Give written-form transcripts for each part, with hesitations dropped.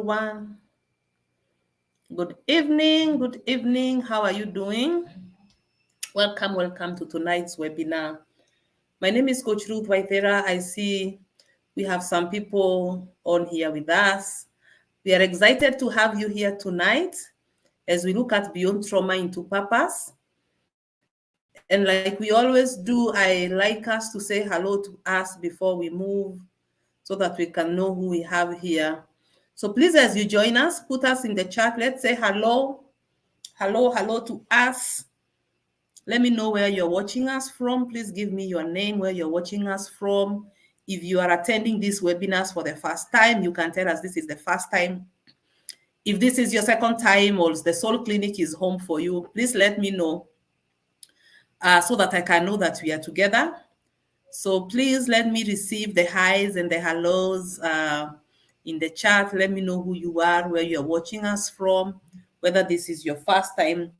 everyone. Good evening. Good evening. How are you doing? Welcome to tonight's webinar. My name is Coach Ruth Waithira. I see we have some people on here with us. We are excited to have you here tonight as we look at Beyond Trauma into Purpose. And like we always do, I like us to say hello to us before we move so that we can know who we have here. So please, as you join us, put us in the chat. Let's say hello to us. Let me know where you're watching us from. Please give me your name, where you're watching us from. If you are attending these webinars for the first time, you can tell us this is the first time. If this is your second time or the Soul Clinic is home for you, please let me know so that I can know that we are together. So please let me receive the highs and the hellos in the chat. Let me know who you are, where you're watching us from, whether this is your first time.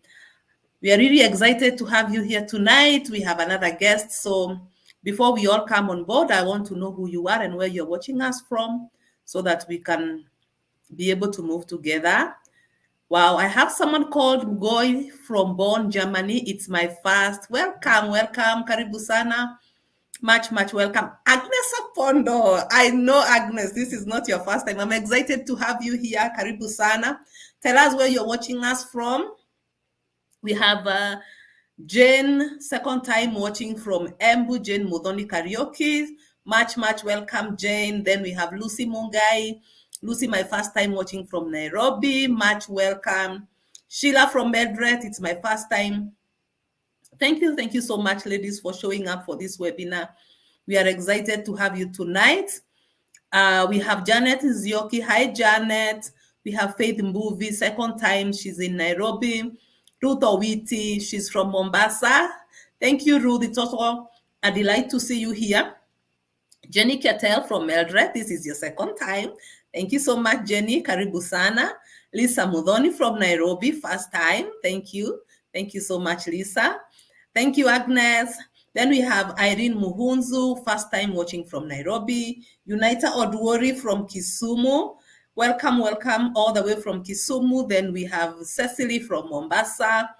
We are really excited to have you here tonight. We have another guest. So before we all come on board, I want to know who you are and where you're watching us from so that we can be able to move together. Wow, I have someone called Mgoy from Bonn, Germany. It's my first. Welcome. Karibu sana. Much welcome. Agnes Apondo. I know, Agnes, this is not your first time. I'm excited to have you here. Karibu sana. Tell us where you're watching us from. We have Jane, second time watching from Embu, Jane Mudhoni Karaoke. Much welcome, Jane. Then we have Lucy Mungai. Lucy, my first time watching from Nairobi. Much welcome. Sheila from Margaret, it's my first time. Thank you so much, ladies, for showing up for this webinar. We are excited to have you tonight. We have Janet Nzioki. Hi, Janet. We have Faith Mbuvi, second time. She's in Nairobi. Ruth Owiti, she's from Mombasa. Thank you, Ruth. It's also a delight to see you here. Jenny Ketel from Mildred, this is your second time. Thank you so much, Jenny. Karibu sana. Lisa Mudhoni from Nairobi, first time. Thank you. Thank you so much, Lisa. Thank you, Agnes. Then we have Irene Muhunzu, first time watching from Nairobi. Unita Odwori from Kisumu. Welcome all the way from Kisumu. Then we have Cecily from Mombasa.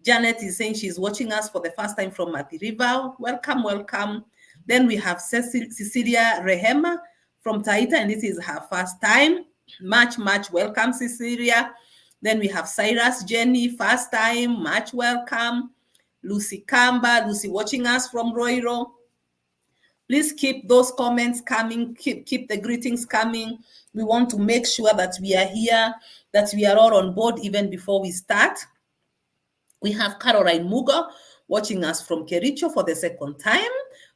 Janet is saying she's watching us for the first time from Athi River. Welcome. Then we have Cecilia Rehema from Taita, and this is her first time. Much welcome, Cecilia. Then we have Cyrus Jenny, first time, much welcome. Lucy Kamba, Lucy watching us from Roiro. Please keep those comments coming, keep the greetings coming. We want to make sure that we are here, that we are all on board even before we start. We have Caroline Mugo watching us from Kericho for the second time.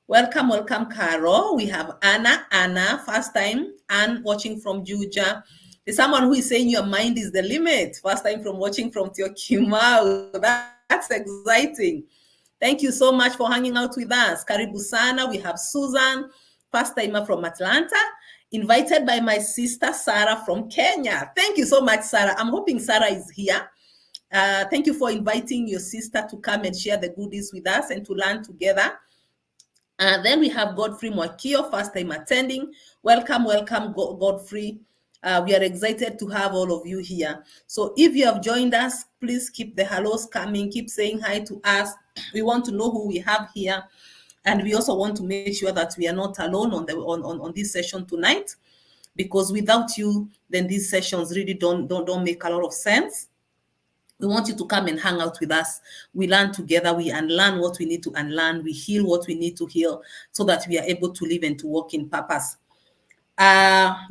Welcome, Caro. We have Anna, first time, Anne watching from Juja. There's someone who is saying your mind is the limit. First time from watching from Teokimau. That's exciting. Thank you so much for hanging out with us. Karibu sana. We have Susan, first timer from Atlanta, invited by my sister Sarah from Kenya. Thank you so much, Sarah. I'm hoping Sarah is here. Thank you for inviting your sister to come and share the goodies with us and to learn together. Then we have Godfrey Mwakio, first time attending. Welcome, Godfrey. We are excited to have all of you here. So if you have joined us, please keep the hellos coming. Keep saying hi to us. We want to know who we have here. And we also want to make sure that we are not alone on this session tonight. Because without you, then these sessions really don't make a lot of sense. We want you to come and hang out with us. We learn together. We unlearn what we need to unlearn. We heal what we need to heal so that we are able to live and to walk in purpose.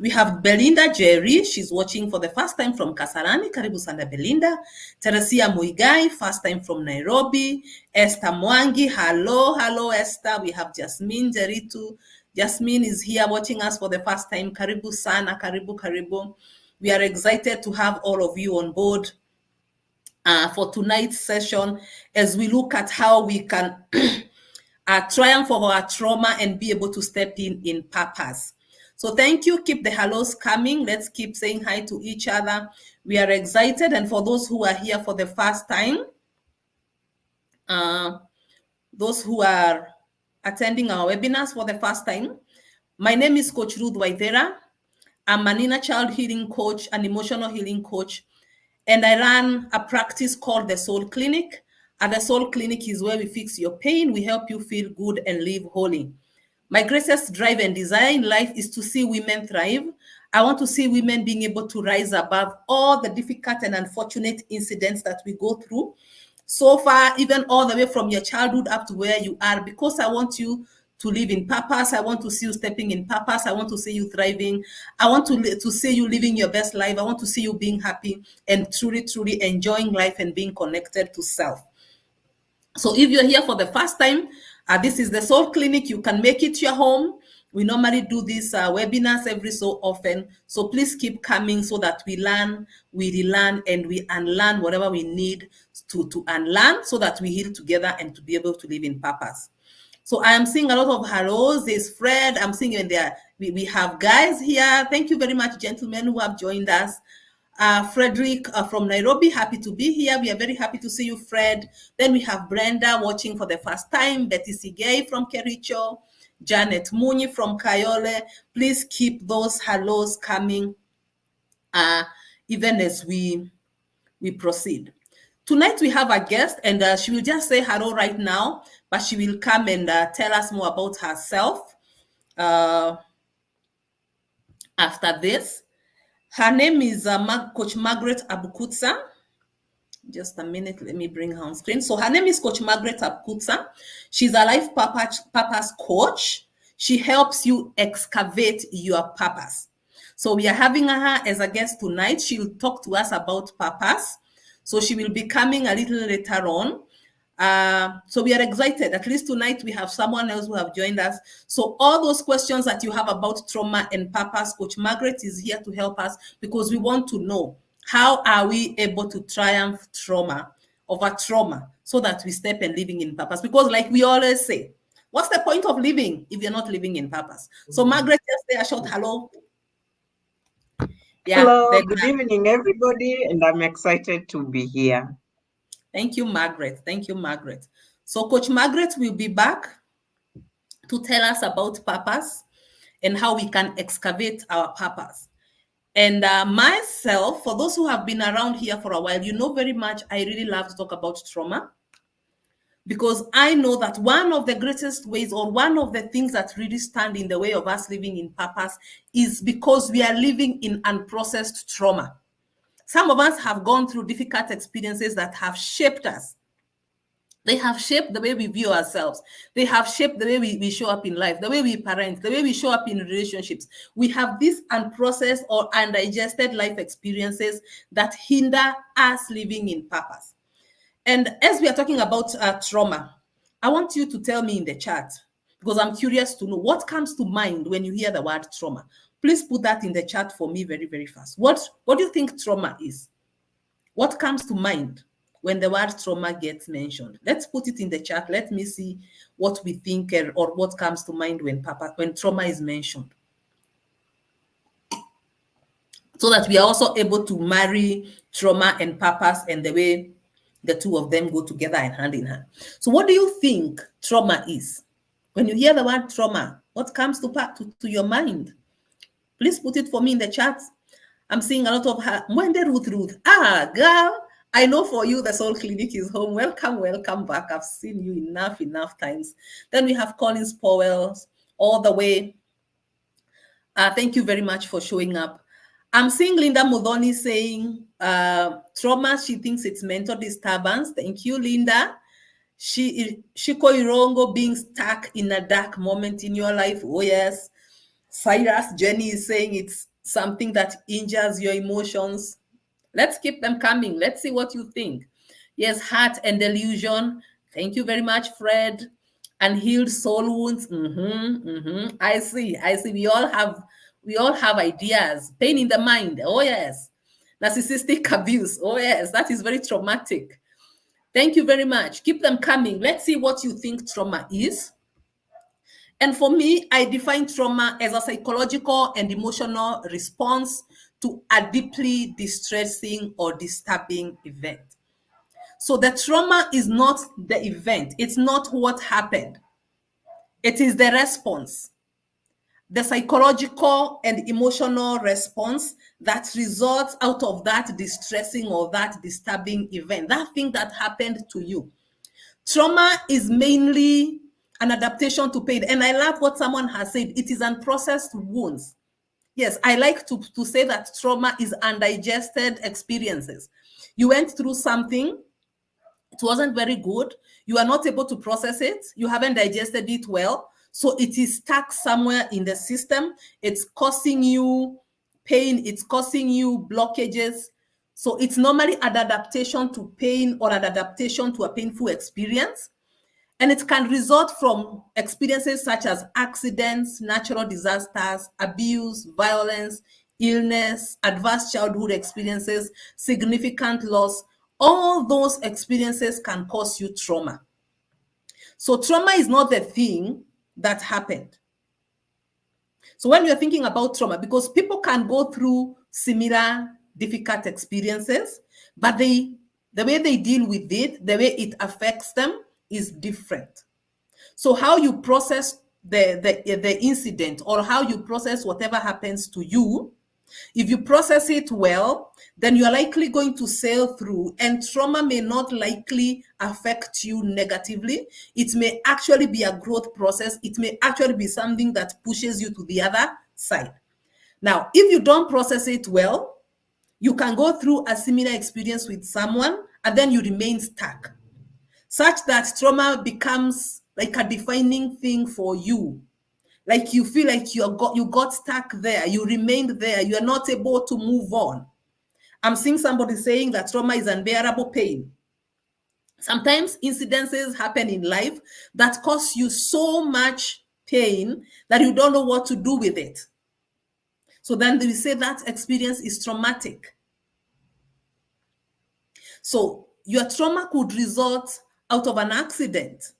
We have Belinda Jerry. She's watching for the first time from Kasarani. Karibu sana, Belinda. Teresia Muigai, first time from Nairobi. Esther Mwangi. Hello, Esther. We have Jasmine Jeritu. Jasmine is here watching us for the first time. Karibu sana. Karibu. We are excited to have all of you on board for tonight's session as we look at how we can triumph over our trauma and be able to step in purpose. So thank you. Keep the hellos coming. Let's keep saying hi to each other. We are excited. And for those who are here for the first time, those who are attending our webinars for the first time, my name is Coach Ruth Waithira. I'm an inner child healing coach, an emotional healing coach, and I run a practice called the Soul Clinic. And the Soul Clinic is where we fix your pain, we help you feel good and live holy. My greatest drive and desire in life is to see women thrive. I want to see women being able to rise above all the difficult and unfortunate incidents that we go through so far, even all the way from your childhood up to where you are, because I want you to live in purpose. I want to see you stepping in purpose. I want to see you thriving. I want to see you living your best life. I want to see you being happy and truly, truly enjoying life and being connected to self. So if you're here for the first time, this is the Soul Clinic. You can make it your home. We normally do these webinars every so often. So please keep coming so that we learn, we relearn, and we unlearn whatever we need to unlearn so that we heal together and to be able to live in purpose. So I am seeing a lot of hellos. There's Fred. I'm seeing in there. We have guys here. Thank you very much, gentlemen, who have joined us. Frederick from Nairobi, happy to be here. We are very happy to see you, Fred. Then we have Brenda watching for the first time, Betty Sigay from Kericho, Janet Muni from Kayole. Please keep those hellos coming even as we proceed. Tonight we have a guest, and she will just say hello right now, but she will come and tell us more about herself after this. Her name is Coach Margaret Abukutsa. Just a minute, let me bring her on screen. So her name is Coach Margaret Abukutsa. She's a life purpose coach. She helps you excavate your purpose. So we are having her as a guest tonight. She'll talk to us about purpose. So she will be coming a little later on. So we are excited. At least tonight we have someone else who have joined us. So all those questions that you have about trauma and purpose, Coach Margaret is here to help us, because we want to know, how are we able to triumph over trauma so that we step and living in purpose? Because like we always say, what's the point of living if you're not living in purpose? So Margaret, just say a short hello. Yeah, hello, good evening, everybody, and I'm excited to be here. Thank you, Margaret. Thank you, Margaret. So Coach Margaret will be back to tell us about purpose and how we can excavate our purpose. And myself, for those who have been around here for a while, you know very much I really love to talk about trauma, because I know that one of the greatest ways, or one of the things that really stand in the way of us living in purpose, is because we are living in unprocessed trauma. Some of us have gone through difficult experiences that have shaped us. They have shaped the way we view ourselves. They have shaped the way we show up in life, the way we parent, the way we show up in relationships. We have these unprocessed or undigested life experiences that hinder us living in purpose. And as we are talking about trauma, I want you to tell me in the chat, because I'm curious to know what comes to mind when you hear the word trauma. Please put that in the chat for me very, very fast. What do you think trauma is? What comes to mind when the word trauma gets mentioned? Let's put it in the chat. Let me see what we think or what comes to mind when trauma is mentioned, so that we are also able to marry trauma and purpose and the way the two of them go together and hand in hand. So what do you think trauma is? When you hear the word trauma, what comes to your mind? Please put it for me in the chat. I'm seeing a lot of Mwende Ruth. Girl, I know for you the Soul Clinic is home. Welcome back. I've seen you enough times. Then we have Collins Powell all the way. Thank you very much for showing up. I'm seeing Linda Mudhoni saying trauma, she thinks it's mental disturbance. Thank you, Linda. Shiko Irongo, being stuck in a dark moment in your life. Oh, yes. Cyrus Jenny is saying it's something that injures your emotions. Let's keep them coming. Let's see what you think. Yes, heart and delusion. Thank you very much, Fred. Unhealed soul wounds. I see. We all have ideas. Pain in the mind. Oh, yes. Narcissistic abuse. Oh, yes. That is very traumatic. Thank you very much. Keep them coming. Let's see what you think trauma is. And for me, I define trauma as a psychological and emotional response to a deeply distressing or disturbing event. So the trauma is not the event. It's not what happened. It is the response. the psychological and emotional response that results out of that distressing or that disturbing event, that thing that happened to you. Trauma is mainly an adaptation to pain. And I love what someone has said, it is unprocessed wounds. Yes, I like to say that trauma is undigested experiences. You went through something, it wasn't very good, you are not able to process it, you haven't digested it well, so it is stuck somewhere in the system. It's causing you pain, it's causing you blockages. So it's normally an adaptation to pain or an adaptation to a painful experience. And it can result from experiences such as accidents, natural disasters, abuse, violence, illness, adverse childhood experiences, significant loss. All those experiences can cause you trauma. So trauma is not the thing that happened. So when you're thinking about trauma, because people can go through similar difficult experiences, but the way they deal with it, the way it affects them is different. So how you process the incident, or how you process whatever happens to you, if you process it well, then you are likely going to sail through, and trauma may not likely affect you negatively. It may actually be a growth process. It may actually be something that pushes you to the other side. Now, if you don't process it well, you can go through a similar experience with someone and then you remain stuck, such that trauma becomes like a defining thing for you. Like you feel like you got stuck there, you remained there, you are not able to move on. I'm seeing somebody saying that trauma is unbearable pain. Sometimes incidences happen in life that cause you so much pain that you don't know what to do with it. So then we say that experience is traumatic. So your trauma could result out of an accident.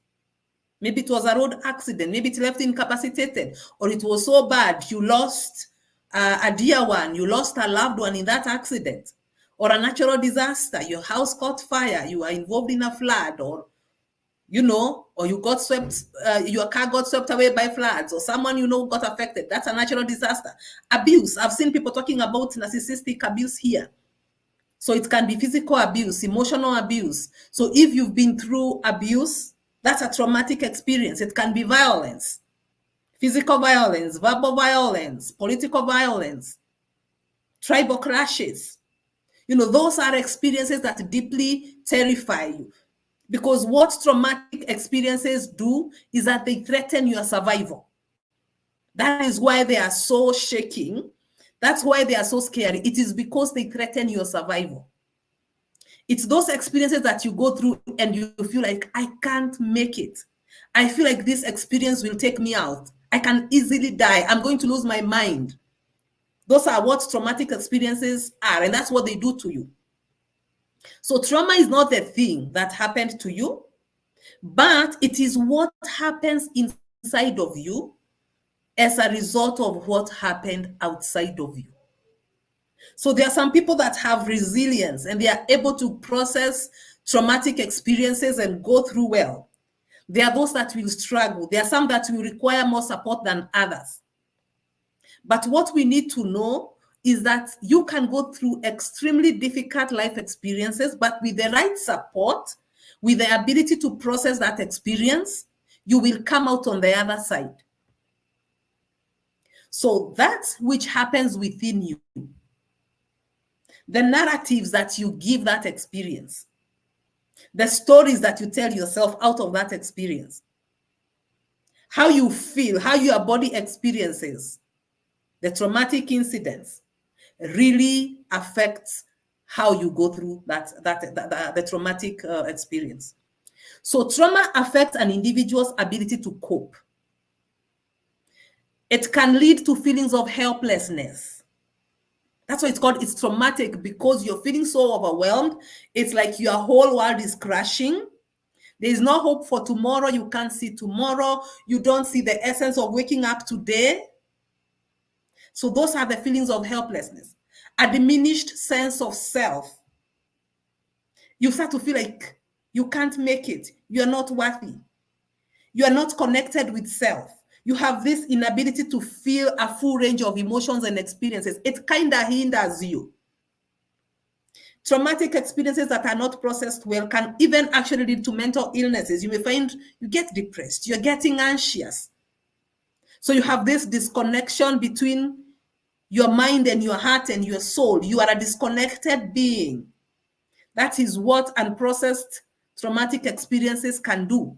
Maybe it was a road accident. Maybe it left incapacitated, or it was so bad you lost a dear one, you lost a loved one in that accident, or a natural disaster. Your house caught fire, you are involved in a flood, or or you got swept, your car got swept away by floods, or someone got affected. That's a natural disaster. Abuse. I've seen people talking about narcissistic abuse here. So it can be physical abuse, emotional abuse. So if you've been through abuse, that's a traumatic experience. It can be violence, physical violence, verbal violence, political violence, tribal clashes. Those are experiences that deeply terrify you, because what traumatic experiences do is that they threaten your survival. That is why they are so shaking. That's why they are so scary. It is because they threaten your survival. It's those experiences that you go through and you feel like, I can't make it. I feel like this experience will take me out. I can easily die. I'm going to lose my mind. Those are what traumatic experiences are, and that's what they do to you. So trauma is not the thing that happened to you, but it is what happens inside of you as a result of what happened outside of you. So there are some people that have resilience and they are able to process traumatic experiences and go through well. There are those that will struggle. There are some that will require more support than others. But what we need to know is that you can go through extremely difficult life experiences, but with the right support, with the ability to process that experience, you will come out on the other side. So that's which happens within you. The narratives that you give that experience, the stories that you tell yourself out of that experience, how you feel, how your body experiences the traumatic incidents really affects how you go through the traumatic experience. So trauma affects an individual's ability to cope. It can lead to feelings of helplessness. That's why it's traumatic, because you're feeling so overwhelmed. It's like your whole world is crashing. There is no hope for tomorrow. You can't see tomorrow. You don't see the essence of waking up today. So those are the feelings of helplessness. A diminished sense of self. You start to feel like you can't make it. You're not worthy. You are not connected with self. You have this inability to feel a full range of emotions and experiences. It kind of hinders you. Traumatic experiences that are not processed well can even actually lead to mental illnesses. You may find you get depressed, you're getting anxious. So you have this disconnection between your mind and your heart and your soul. You are a disconnected being. That is what unprocessed traumatic experiences can do.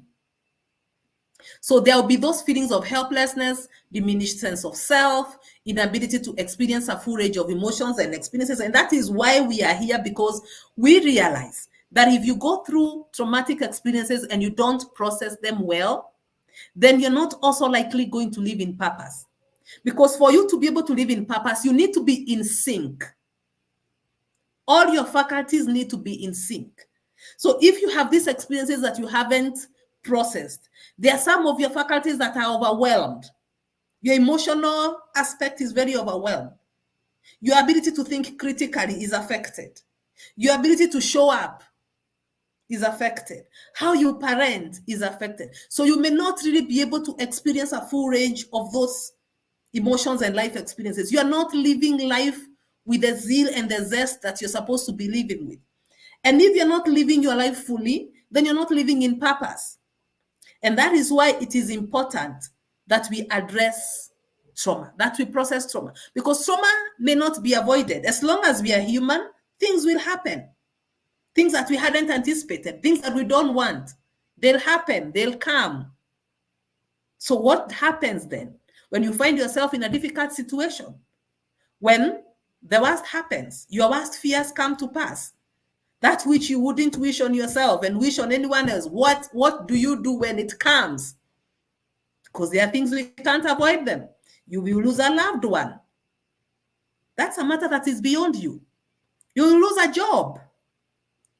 So there will be those feelings of helplessness, diminished sense of self, inability to experience a full range of emotions and experiences. And that is why we are here, because we realize that if you go through traumatic experiences and you don't process them well, then you're not also likely going to live in purpose. Because for you to be able to live in purpose, you need to be in sync. All your faculties need to be in sync. So if you have these experiences that you haven't processed, there are some of your faculties that are overwhelmed. Your emotional aspect is very overwhelmed. Your ability to think critically is affected. Your ability to show up is affected. How you parent is affected. So you may not really be able to experience a full range of those emotions and life experiences. You are not living life with the zeal and the zest that you're supposed to be living with. And if you're not living your life fully, then you're not living in purpose. And that is why it is important that we address trauma, that we process trauma, because trauma may not be avoided. As long as we are human, things will happen. Things that we hadn't anticipated, things that we don't want, they'll happen, they'll come. So what happens then when you find yourself in a difficult situation? When the worst happens, your worst fears come to pass. That which you wouldn't wish on yourself and wish on anyone else, what do you do when it comes? Because there are things we can't avoid them. You will lose a loved one. That's a matter that is beyond you. You will lose a job.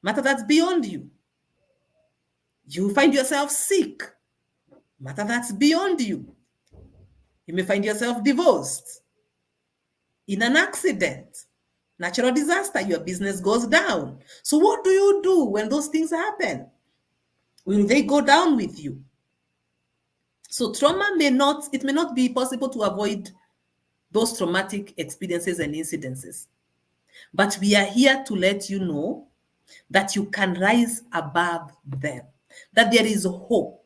Matter that's beyond you. You find yourself sick. Matter that's beyond you. You may find yourself divorced, in an accident, natural disaster, your business goes down. So what do you do when those things happen? Will they go down with you? So trauma may not be possible to avoid those traumatic experiences and incidences. But we are here to let you know that you can rise above them, that there is hope,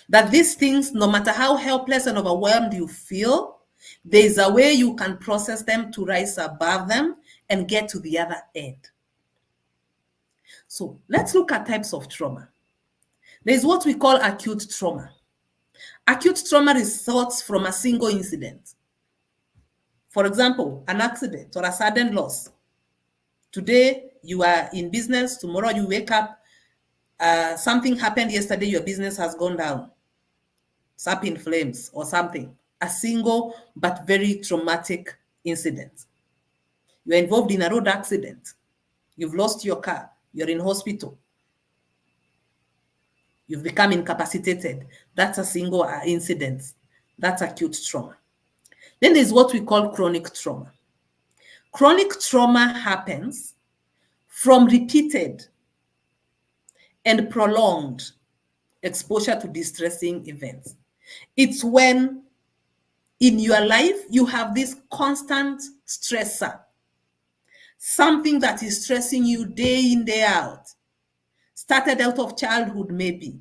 that these things, no matter how helpless and overwhelmed you feel, there is a way you can process them to rise above them and get to the other end. So let's look at types of trauma. There is what we call acute trauma. Acute trauma results from a single incident. For example, an accident or a sudden loss. Today, you are in business. Tomorrow, you wake up. Something happened yesterday. Your business has gone down. It's up in flames or something. A single but very traumatic incident. You're involved in a road accident. You've lost your car. You're in hospital. You've become incapacitated. That's a single incident. That's acute trauma. Then there's what we call chronic trauma. Chronic trauma happens from repeated and prolonged exposure to distressing events. It's when in your life you have this constant stressor, something that is stressing you day in, day out. Started out of childhood, maybe.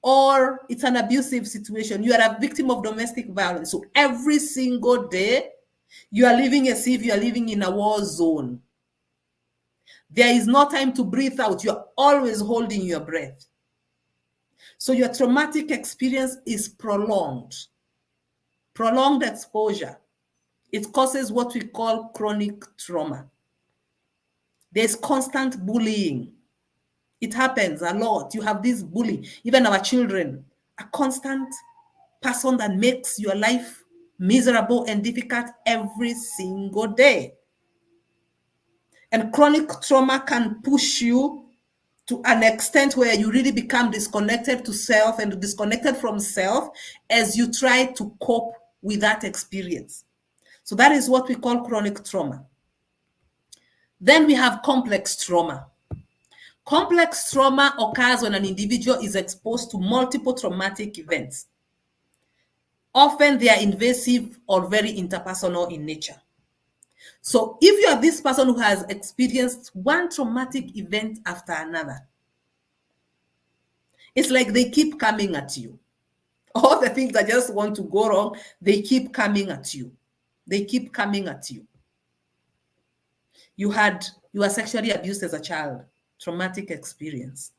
Or it's an abusive situation. You are a victim of domestic violence. So every single day, you are living as if you are living in a war zone. There is no time to breathe out. You're always holding your breath. So your traumatic experience is prolonged. Prolonged exposure. It causes what we call chronic trauma. There's constant bullying. It happens a lot. You have this bully, even our children, a constant person that makes your life miserable and difficult every single day. And chronic trauma can push you to an extent where you really become disconnected to self and disconnected from self as you try to cope with that experience. So that is what we call chronic trauma. Then we have complex trauma. Complex trauma occurs when an individual is exposed to multiple traumatic events. Often they are invasive or very interpersonal in nature. So if you are this person who has experienced one traumatic event after another, it's like they keep coming at you. All the things that just want to go wrong, they keep coming at you. They keep coming at you. You were sexually abused as a child, traumatic experience.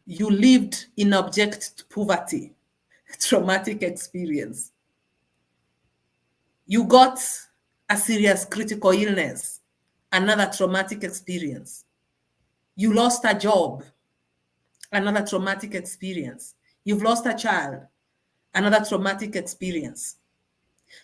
You lived in abject poverty, traumatic experience. You got a serious critical illness, another traumatic experience. You lost a job, another traumatic experience. You've lost a child, another traumatic experience.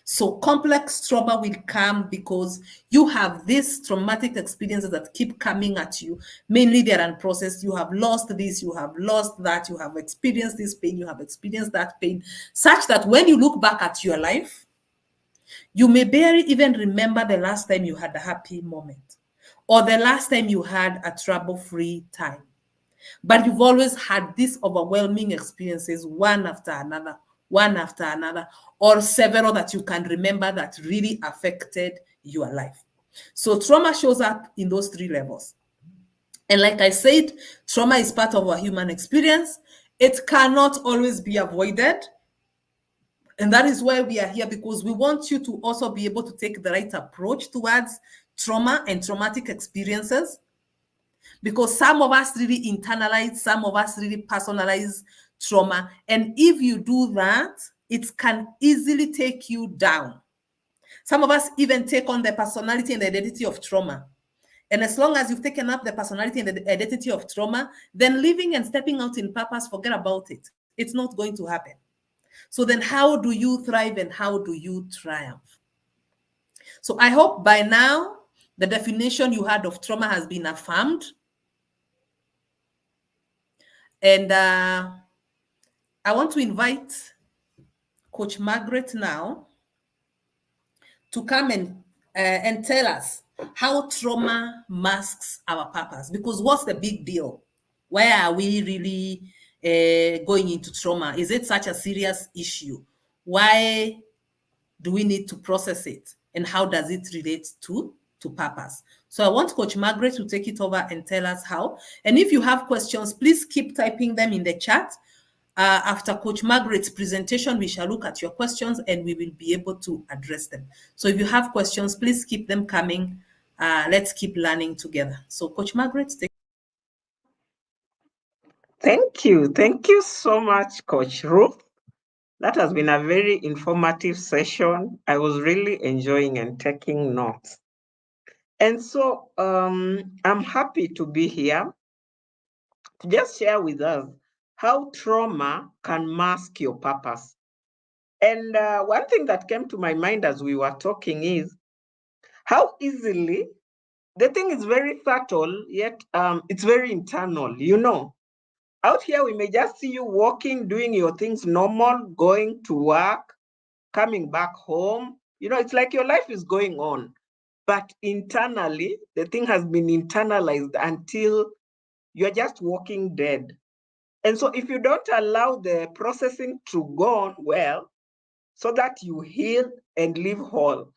So complex trauma will come because you have these traumatic experiences that keep coming at you. Mainly they're unprocessed. You have lost this, you have lost that, you have experienced this pain, you have experienced that pain, such that when you look back at your life, you may barely even remember the last time you had a happy moment or the last time you had a trouble-free time. But you've always had these overwhelming experiences, one after another, or several that you can remember that really affected your life. So trauma shows up in those three levels. And like I said, trauma is part of our human experience. It cannot always be avoided. And that is why we are here, because we want you to also be able to take the right approach towards trauma and traumatic experiences. Because some of us really internalize, some of us really personalize trauma. And if you do that, it can easily take you down. Some of us even take on the personality and the identity of trauma. And as long as you've taken up the personality and the identity of trauma, then living and stepping out in purpose, forget about it. It's not going to happen. So then how do you thrive and how do you triumph? So I hope by now the definition you had of trauma has been affirmed. And I want to invite Coach Margaret now to come and tell us how trauma masks our purpose. Because what's the big deal? Why are we really going into trauma? Is it such a serious issue? Why do we need to process it? And how does it relate to purpose? So I want Coach Margaret to take it over and tell us how. And if you have questions, please keep typing them in the chat. After Coach Margaret's presentation, we shall look at your questions and we will be able to address them. So if you have questions, please keep them coming. Let's keep learning together. So Coach Margaret, take. Thank you. Thank you so much, Coach Ruth. That has been a very informative session. I was really enjoying and taking notes. And so I'm happy to be here to just share with us how trauma can mask your purpose. And one thing that came to my mind as we were talking is how easily the thing is very subtle, yet it's very internal. You know, out here we may just see you walking, doing your things normal, going to work, coming back home. You know, it's like your life is going on. But internally, the thing has been internalized until you're just walking dead. And so if you don't allow the processing to go on well, so that you heal and live whole.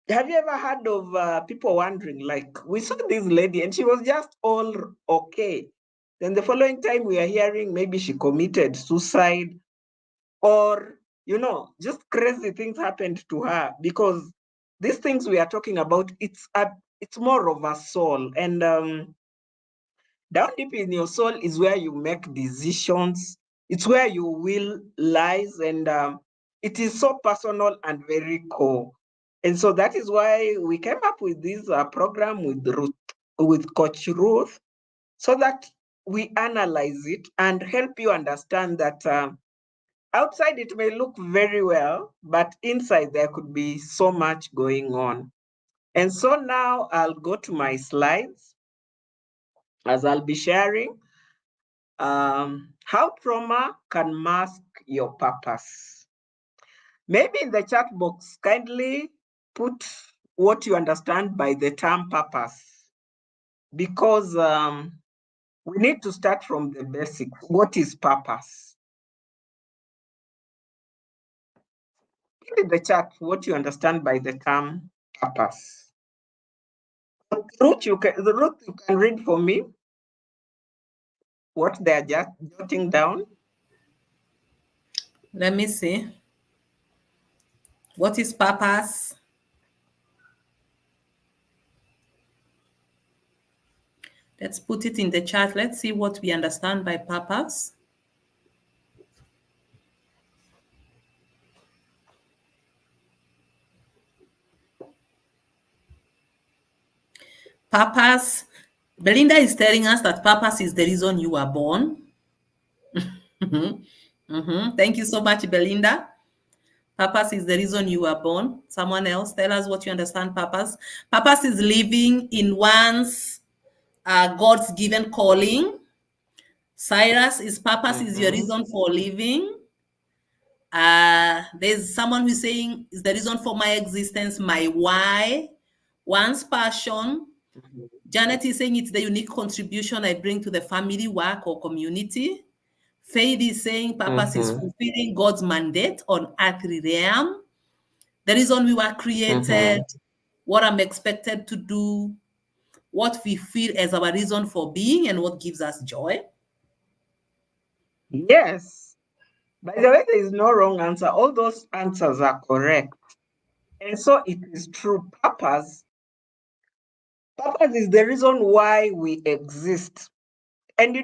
Have you ever heard of people wondering, like, we saw this lady and she was just all okay. Then the following time we are hearing maybe she committed suicide or, you know, just crazy things happened to her because these things we are talking about, it's more of a soul. And down deep in your soul is where you make decisions. It's where your will lies, and it is so personal and very core. And so that is why we came up with this program with Coach Ruth, so that we analyze it and help you understand that outside it may look very well, but inside there could be so much going on. And so now I'll go to my slides as I'll be sharing how trauma can mask your purpose. Maybe in the chat box, kindly put what you understand by the term purpose, because we need to start from the basics. What is purpose? in the chat what you understand by the term purpose. Ruth, you can read for me what they are just jotting down. Let me see. What is purpose? Let's put it in the chat. Let's see what we understand by purpose. Purpose. Belinda is telling us that purpose is the reason you are born. Thank you so much, Belinda. Purpose is the reason you were born. Someone else, tell us what you understand purpose. Purpose is living in one's God's given calling. Cyrus, is purpose is your reason for living. There's someone who's saying is the reason for my existence, my why, one's passion. Janet is saying it's the unique contribution I bring to the family, work, or community. Faith is saying purpose is fulfilling God's mandate on earthly realm. The reason we were created, what I'm expected to do, what we feel as our reason for being, and what gives us joy. Yes. By the way, there is no wrong answer. All those answers are correct. And so it is true. Purpose is the reason why we exist. And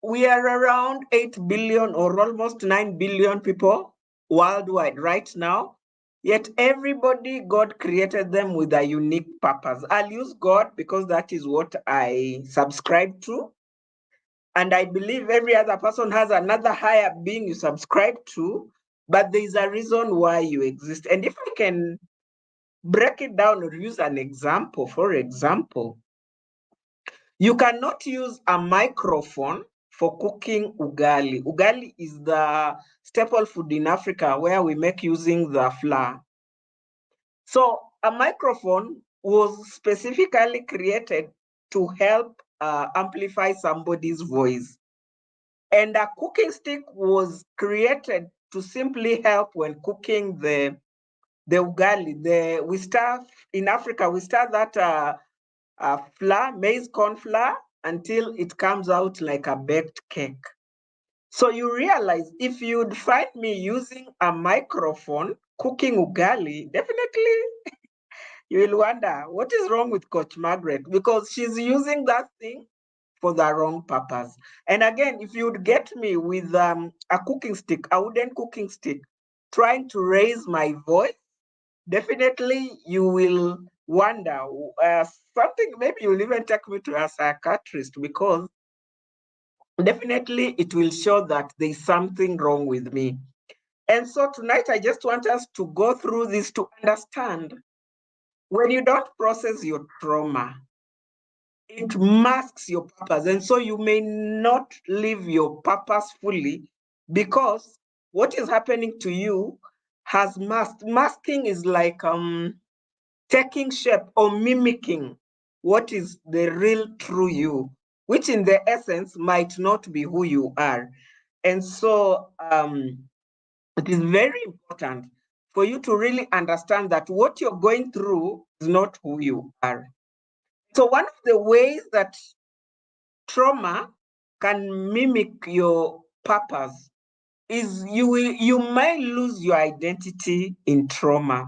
we are around 8 billion or almost 9 billion people worldwide right now. Yet everybody, God created them with a unique purpose. I'll use God because that is what I subscribe to. And I believe every other person has another higher being you subscribe to, but there is a reason why you exist. And if I can break it down or use an example, for example, you cannot use a microphone for cooking ugali. Ugali is the staple food in Africa where we make using the flour. So a microphone was specifically created to help amplify somebody's voice. And a cooking stick was created to simply help when cooking the ugali. In Africa, we stir that flour, maize corn flour, until it comes out like a baked cake. So you realize if you'd find me using a microphone cooking ugali, definitely you will wonder what is wrong with Coach Margaret, because she's using that thing for the wrong purpose. And again, if you'd get me with a cooking stick, a wooden cooking stick, trying to raise my voice, definitely you will wonder something. Maybe you'll even take me to a psychiatrist, because definitely it will show that there's something wrong with me. And so tonight, I just want us to go through this to understand when you don't process your trauma, it masks your purpose. And so you may not live your purpose fully, because what is happening to you has masked. Masking is like taking shape or mimicking what is the real true you, which in the essence might not be who you are. And so it is very important for you to really understand that what you're going through is not who you are. So one of the ways that trauma can mimic your purpose is you might lose your identity in trauma.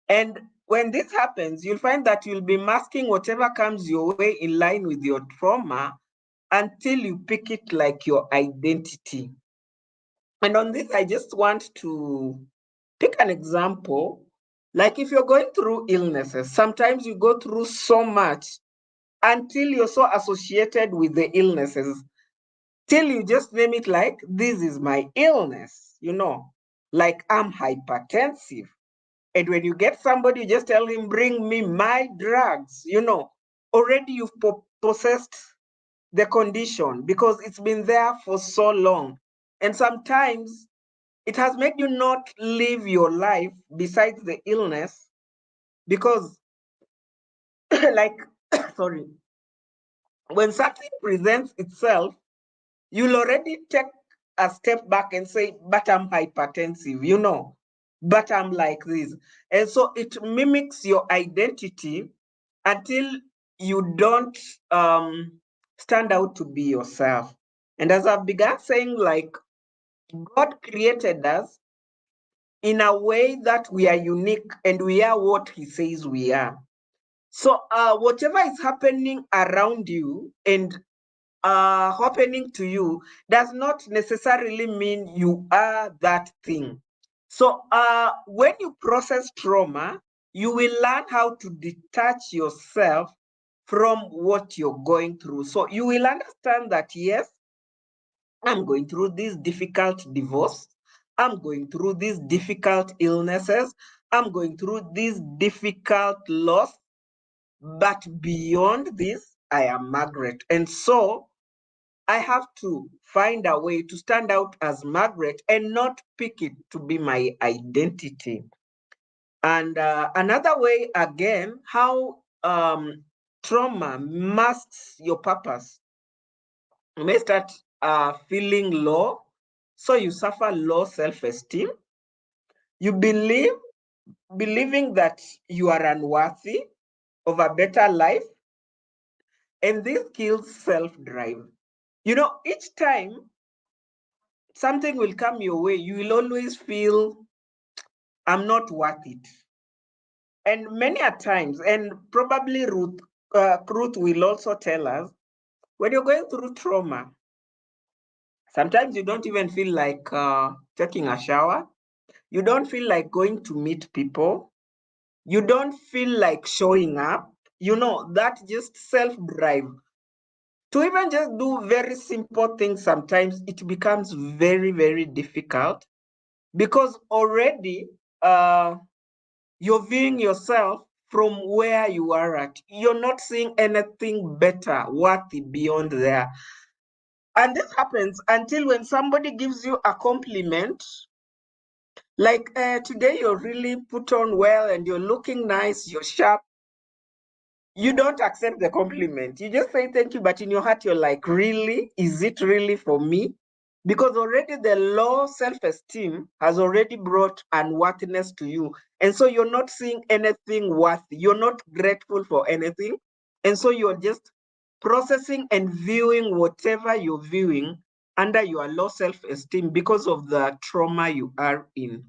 And when this happens, you'll find that you'll be masking whatever comes your way in line with your trauma until you pick it like your identity. And on this, I just want to pick an example. Like if you're going through illnesses, sometimes you go through so much until you're so associated with the illnesses, till you just name it like, this is my illness, like I'm hypertensive. And when you get somebody, you just tell him, bring me my drugs, already you've possessed the condition because it's been there for so long. And sometimes it has made you not live your life besides the illness, because like, sorry, when something presents itself, you'll already take a step back and say, but I'm hypertensive, but I'm like this. And so it mimics your identity until you don't stand out to be yourself. And as I began saying, like, God created us in a way that we are unique and we are what He says we are. So whatever is happening around you and happening to you does not necessarily mean you are that thing. So when you process trauma, you will learn how to detach yourself from what you're going through. So you will understand that, yes, I'm going through this difficult divorce. I'm going through these difficult illnesses. I'm going through this difficult loss. But beyond this, I am Margaret. And so I have to find a way to stand out as Margaret and not pick it to be my identity. And another way, again, how trauma masks your purpose. You may start feeling low, so you suffer low self-esteem. You believing that you are unworthy of a better life, and this kills self-drive. You know, each time something will come your way, you will always feel, I'm not worth it. And many a times, and probably Ruth will also tell us, when you're going through trauma, sometimes you don't even feel like taking a shower. You don't feel like going to meet people. You don't feel like showing up. You know, that just self-drive. To even just do very simple things, sometimes it becomes very, very difficult because already you're viewing yourself from where you are at. You're not seeing anything better, worthy beyond there. And this happens until when somebody gives you a compliment, like today you're really put on well and you're looking nice, you're sharp. You don't accept the compliment. You just say thank you, but in your heart, you're like, really? Is it really for me? Because already the low self-esteem has already brought unworthiness to you. And so you're not seeing anything worthy. You're not grateful for anything. And so you're just processing and viewing whatever you're viewing under your low self-esteem because of the trauma you are in.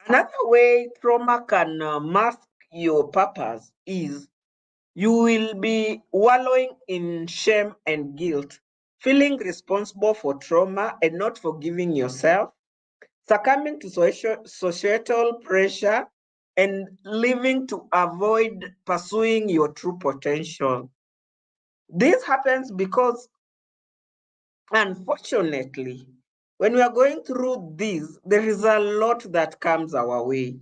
Another way trauma can mask your purpose is you will be wallowing in shame and guilt, feeling responsible for trauma and not forgiving yourself, succumbing to societal pressure, and living to avoid pursuing your true potential. This happens because, unfortunately, when we are going through this, there is a lot that comes our way.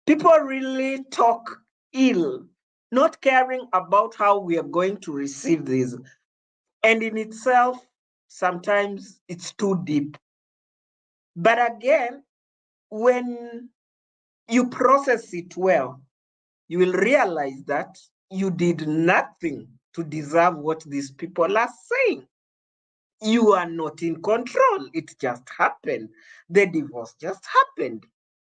People really talk ill, not caring about how we are going to receive this. And in itself, sometimes it's too deep. But again, when you process it well, you will realize that you did nothing to deserve what these people are saying. You are not in control. It just happened. The divorce just happened.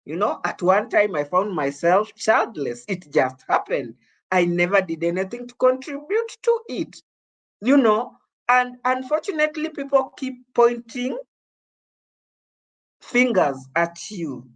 You know, at one time I found myself childless. It just happened. I never did anything to contribute to it. You know, and unfortunately, people keep pointing fingers at you.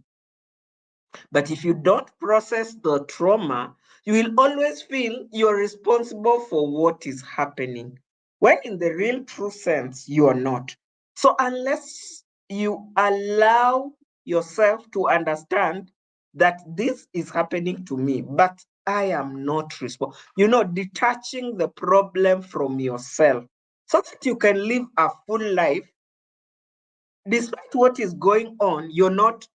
But if you don't process the trauma, you will always feel you're responsible for what is happening, when in the real true sense, you are not. So, unless you allow yourself to understand that this is happening to me, but I am not responsible, you know, detaching the problem from yourself so that you can live a full life despite what is going on. You're not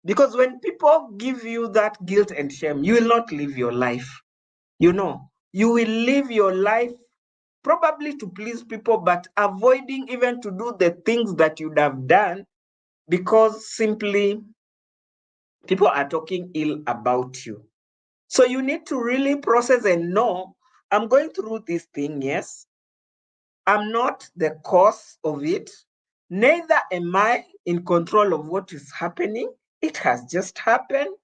because when people give you that guilt and shame, you will not live your life. You know, you will live your life probably to please people, but avoiding even to do the things that you'd have done because simply people are talking ill about you. So you need to really process and know, I'm going through this thing, yes. I'm not the cause of it. Neither am I in control of what is happening. It has just happened,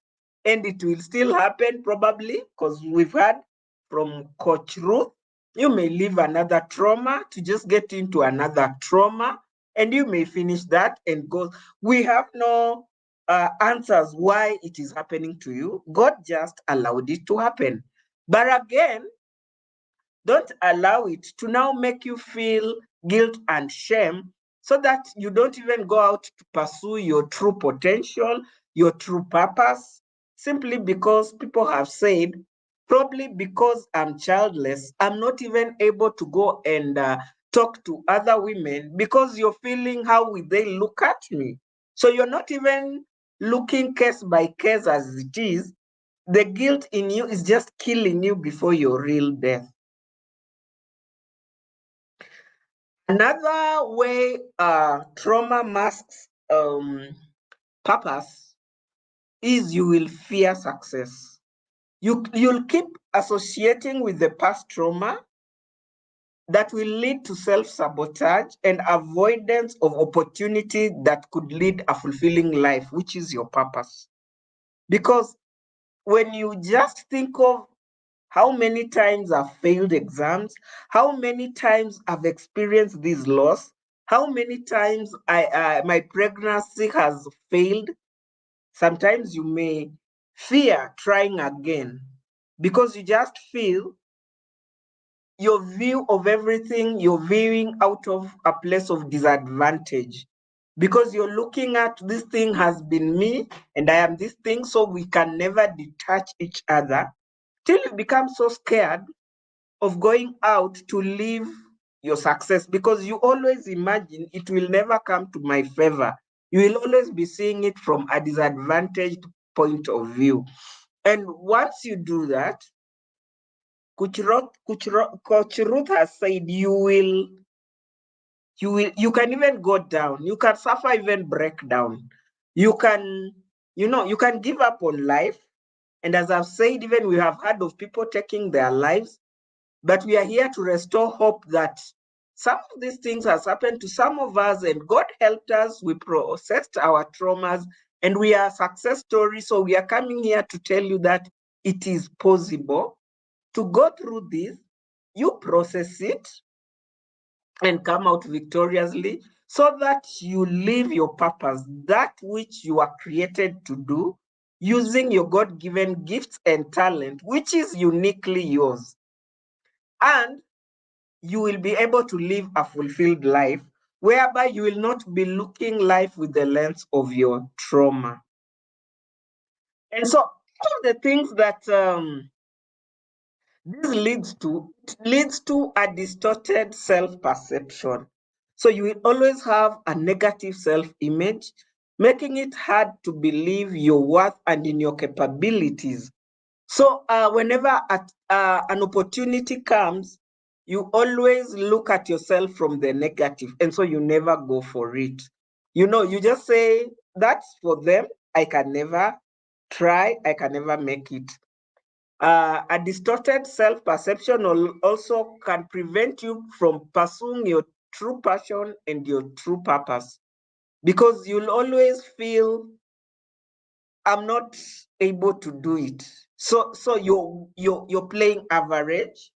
and it will still happen probably, because we've heard from Coach Ruth, you may leave another trauma to just get into another trauma, and you may finish that and go. We have no answers why it is happening to you. God just allowed it to happen. But again, don't allow it to now make you feel guilt and shame, so that you don't even go out to pursue your true potential, your true purpose, simply because people have said, probably because I'm childless, I'm not even able to go and talk to other women, because you're feeling, how will they look at me? So you're not even looking case by case as it is. The guilt in you is just killing you before your real death. Another way trauma masks purpose is you will fear success. You'll keep associating with the past trauma that will lead to self-sabotage and avoidance of opportunity that could lead a fulfilling life, which is your purpose. Because when you just think of how many times I've failed exams, how many times I've experienced this loss, how many times my pregnancy has failed, sometimes you may fear trying again, because you just feel your view of everything, you're viewing out of a place of disadvantage, because you're looking at, this thing has been me and I am this thing, so we can never detach each other, till you become so scared of going out to live your success, because you always imagine it will never come to my favor. You will always be seeing it from a disadvantaged point of view. And once you do that, Coach Ruth has said, you can even go down. You can suffer even breakdown. You can, you can give up on life. And as I've said, even we have heard of people taking their lives. But we are here to restore hope that some of these things has happened to some of us, and God helped us. We processed our traumas, and we are success stories. So we are coming here to tell you that it is possible to go through this. You process it and come out victoriously, so that you live your purpose, that which you are created to do, using your God-given gifts and talent, which is uniquely yours. And you will be able to live a fulfilled life, whereby you will not be looking life with the lens of your trauma. And so, one of the things that this leads to a distorted self-perception. So you will always have a negative self-image, making it hard to believe your worth and in your capabilities. So whenever an opportunity comes, you always look at yourself from the negative, and so you never go for it. You just say, that's for them. I can never try. I can never make it. A distorted self-perception also can prevent you from pursuing your true passion and your true purpose, because you'll always feel, I'm not able to do it. So you're playing average.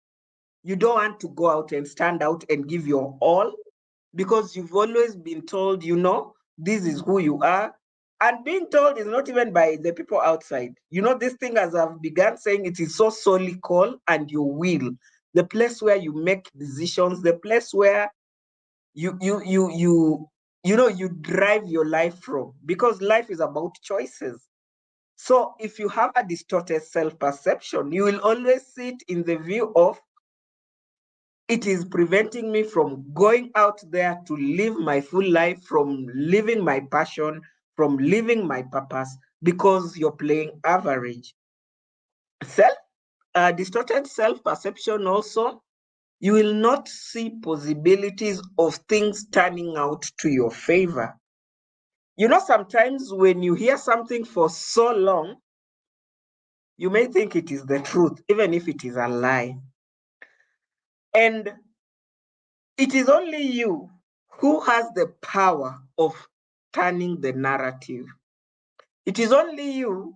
You don't want to go out and stand out and give your all, because you've always been told, this is who you are. And being told is not even by the people outside. This thing, as I've begun saying, it is so solely call and your will. The place where you make decisions, the place where you drive your life from, because life is about choices. So if you have a distorted self-perception, you will always sit in the view of, it is preventing me from going out there to live my full life, from living my passion, from living my purpose, because you're playing average. Distorted self-perception also, you will not see possibilities of things turning out to your favor. Sometimes when you hear something for so long, you may think it is the truth, even if it is a lie. And it is only you who has the power of turning the narrative? It is only you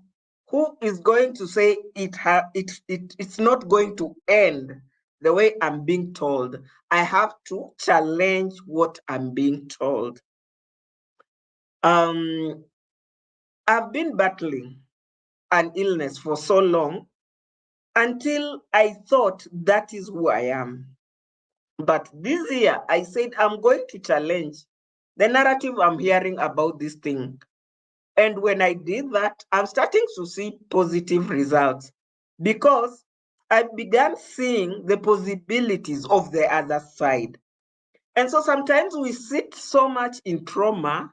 who is going to say it's not going to end the way I'm being told. I have to challenge what I'm being told. I've been battling an illness for so long until I thought that is who I am. But this year, I said, I'm going to challenge the narrative I'm hearing about this thing. And when I did that, I'm starting to see positive results because I began seeing the possibilities of the other side. And so sometimes we sit so much in trauma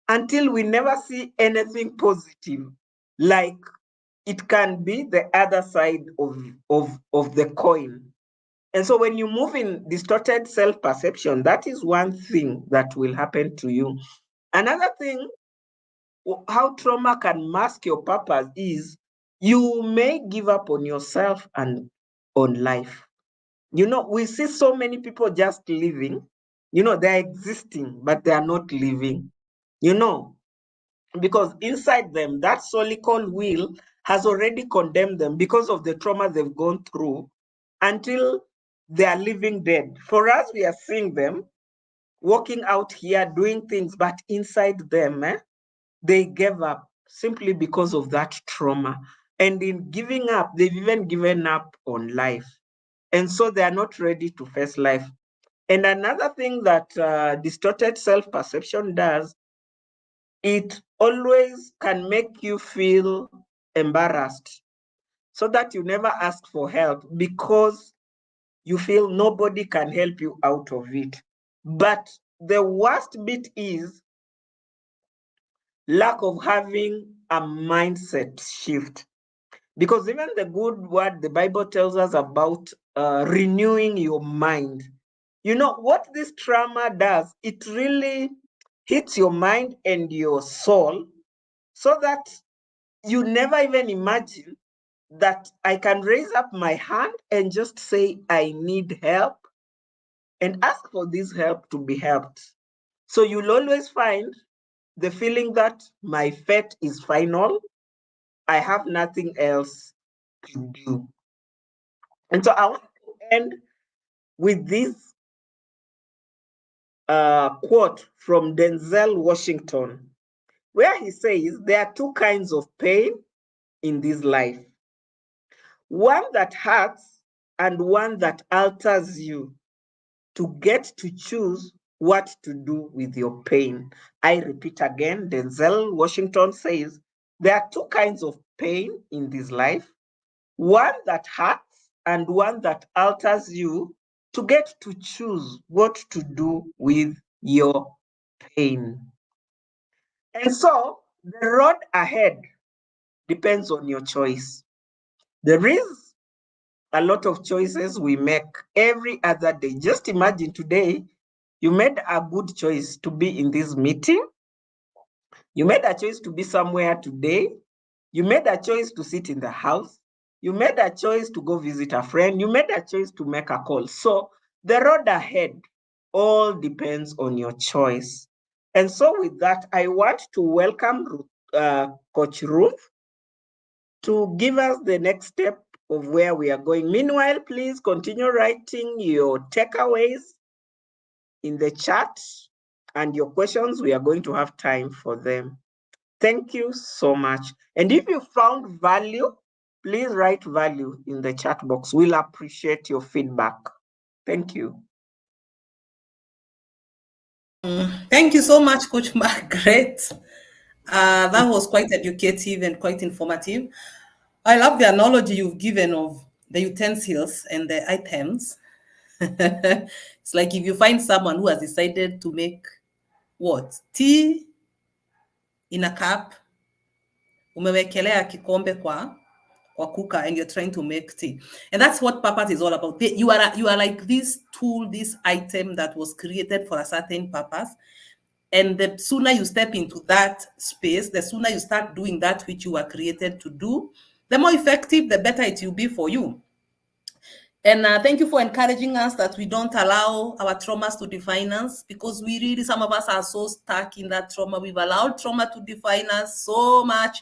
until we never see anything positive, like it can be the other side of the coin. And so when you move in distorted self-perception, that is one thing that will happen to you. Another thing, how trauma can mask your purpose is you may give up on yourself and on life. You know, we see so many people just living, you know, they're existing, but they are not living, you know, because inside them, that solical will has already condemned them because of the trauma they've gone through until they are living dead. For us, we are seeing them walking out here doing things, but inside them, they gave up simply because of that trauma. And in giving up, they've even given up on life. And so they are not ready to face life. And another thing that distorted self-perception does, it always can make you feel embarrassed so that you never ask for help because you feel nobody can help you out of it. But the worst bit is lack of having a mindset shift. Because even the good word the Bible tells us about renewing your mind. You know what this trauma does? It really hits your mind and your soul so that you never even imagine that I can raise up my hand and just say, I need help and ask for this help to be helped. So you'll always find the feeling that my fate is final. I have nothing else to do. And so I want to end with this quote from Denzel Washington, where he says, there are two kinds of pain in this life, one that hurts and one that alters you to get to choose what to do with your pain. I repeat again, Denzel Washington says, there are two kinds of pain in this life, one that hurts and one that alters you to get to choose what to do with your pain. And so the road ahead depends on your choice. There is a lot of choices we make every other day. Just imagine today, you made a good choice to be in this meeting. You made a choice to be somewhere today. You made a choice to sit in the house. You made a choice to go visit a friend. You made a choice to make a call. So the road ahead all depends on your choice. And so with that, I want to welcome Coach Ruth to give us the next step of where we are going. Meanwhile, please continue writing your takeaways in the chat and your questions. We are going to have time for them. Thank you so much. And if you found value, please write value in the chat box. We'll appreciate your feedback. Thank you. Thank you so much, Coach Margaret. That was quite educative and quite informative. I love the analogy you've given of the utensils and the items. It's like if you find someone who has decided to make what? Tea in a cup, umewekelea kikombe kwa cooker, and you're trying to make tea. And that's what purpose is all about. You are like this tool, this item that was created for a certain purpose. And the sooner you step into that space, the sooner you start doing that which you were created to do, the more effective, the better it will be for you. And thank you for encouraging us that we don't allow our traumas to define us, because we really, some of us are so stuck in that trauma. We've allowed trauma to define us so much.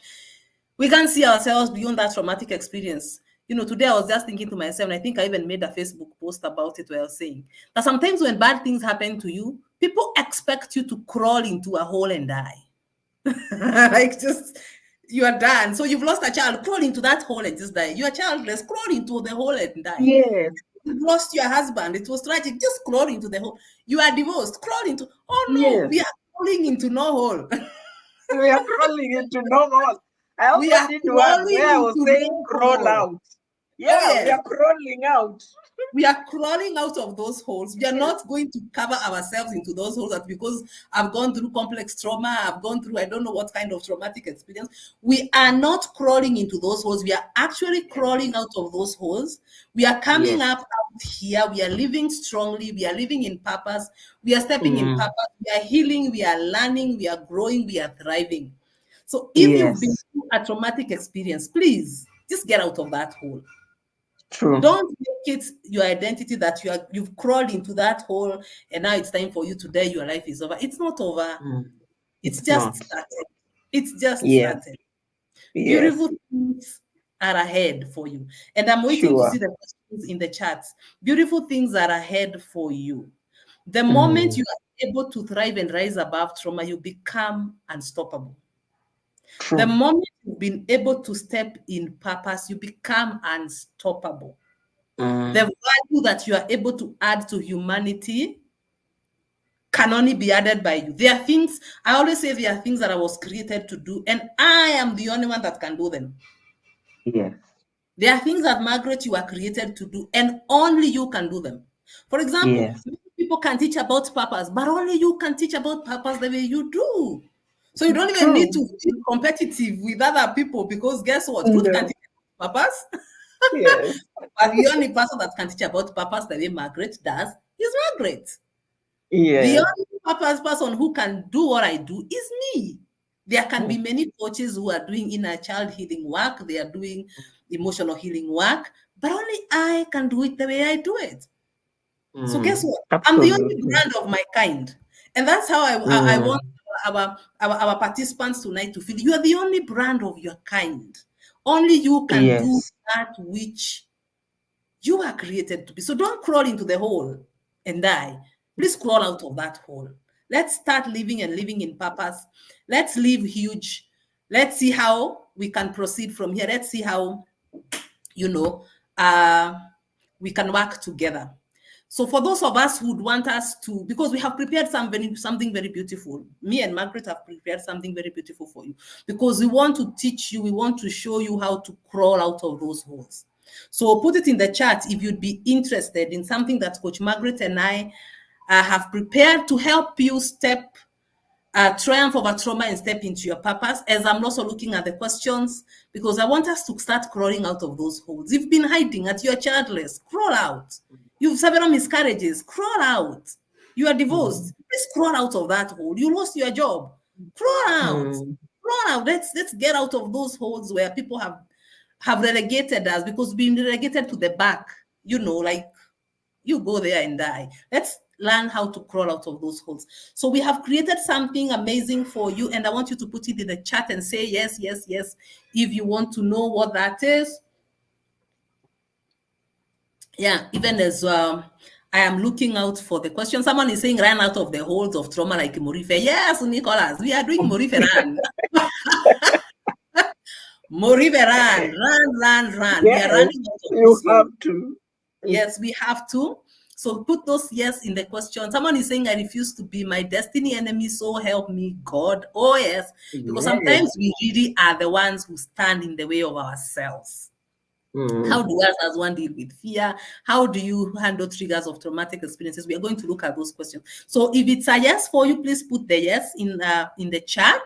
We can't see ourselves beyond that traumatic experience. Today I was just thinking to myself, and I think I even made a Facebook post about it, where I was saying that sometimes when bad things happen to you, people expect you to crawl into a hole and die. Like, just, you are done. So you've lost a child, crawl into that hole and just die. You are childless, crawl into the hole and die. Yes, You've lost your husband, it was tragic, just crawl into the hole. You are divorced, crawl into, oh no, yes. we are crawling into no hole. We are crawling into no hole. I We also are did one crawling where I was into saying no crawl hole. out. Oh Yeah, we yes, are crawling out. we are crawling out of those holes. We are Yes, not going to cover ourselves into those holes that because I've gone through complex trauma, I've gone through I don't know what kind of traumatic experience. We are not crawling into those holes. We are actually crawling out of those holes. We are coming yes. up out here. We are living strongly. We are living in purpose. We are stepping in Mm, purpose. We are healing. We are learning. We are growing. We are thriving. So if you've been yes, through a traumatic experience, please just get out of that hole. true. Don't make it your identity that you've crawled into that hole and now it's time for you to die. Your life is over. It's not over. Mm, It's it's just not. started. It's just Yes, started. yes, Beautiful things are ahead for you. And I'm waiting to see sure. the questions in the chats. Beautiful things are ahead for you. The moment Mm, you are able to thrive and rise above trauma, you become unstoppable. The true. moment you've been able to step in purpose, you become unstoppable. The Mm, value that you are able to add to humanity can only be added by you. There are things, I always say there are things that I was created to do, and I am the only one that can do them. yes, There are things that, Margaret, you are created to do, and only you can do them. For example, yes, many people can teach about purpose, but only you can teach about purpose the way you do. So you don't even need true. to be competitive with other people, because guess what? Ruth can No, teach about purpose, yes, but the only person that can teach about purpose the way Margaret does is Margaret. The yes. only purpose person who can do what I do is me. There can be Mm, many coaches who are doing inner child healing work, they are doing emotional healing work, but only I can do it the way I do it. So guess what? I'm the only absolutely. brand of my kind. And that's how I want Mm, our participants tonight to feel. You are the only brand of your kind. Only you can do yes, that which you are created to be. So don't crawl into the hole and die. Please crawl out of that hole. Let's start living and living in purpose. Let's live huge. Let's see how we can proceed from here. Let's see how, you know, uh, we can work together. So for those of us who would want us to, because we have prepared something very beautiful. Me and Margaret have prepared something very beautiful for you, because we want to teach you, we want to show you how to crawl out of those holes. So put it in the chat if you'd be interested in something that Coach Margaret and I have prepared to help you step triumph over trauma and step into your purpose. As I'm also looking at the questions, because I want us to start crawling out of those holes. You've been hiding at your childless, crawl out. You've several miscarriages, crawl out. You are divorced, mm, let's crawl out of that hole. You lost your job, crawl out. mm, Crawl out. Let's get out of those holes where people have relegated us, because being relegated to the back, like you go there and die. Let's learn how to crawl out of those holes. So we have created something amazing for you, and I want you to put it in the chat and say yes, yes, yes, if you want to know what that is. Yeah, even as I am looking out for the question. Someone is saying run out of the holes of trauma like Morife. Yes, Nicholas, we are doing Morife run. Morife run. We are yes, running out of you those have holes. to. Mm, Yes, we have to. So put those yes in the question. Someone is saying, I refuse to be my destiny enemy, so help me, God. Oh, yes. Because yes. sometimes we really are the ones who stand in the way of ourselves. How Mm, do us as one deal with fear? How do you handle triggers of traumatic experiences? We are going to look at those questions. So if it's a yes for you, please put the yes in the chat,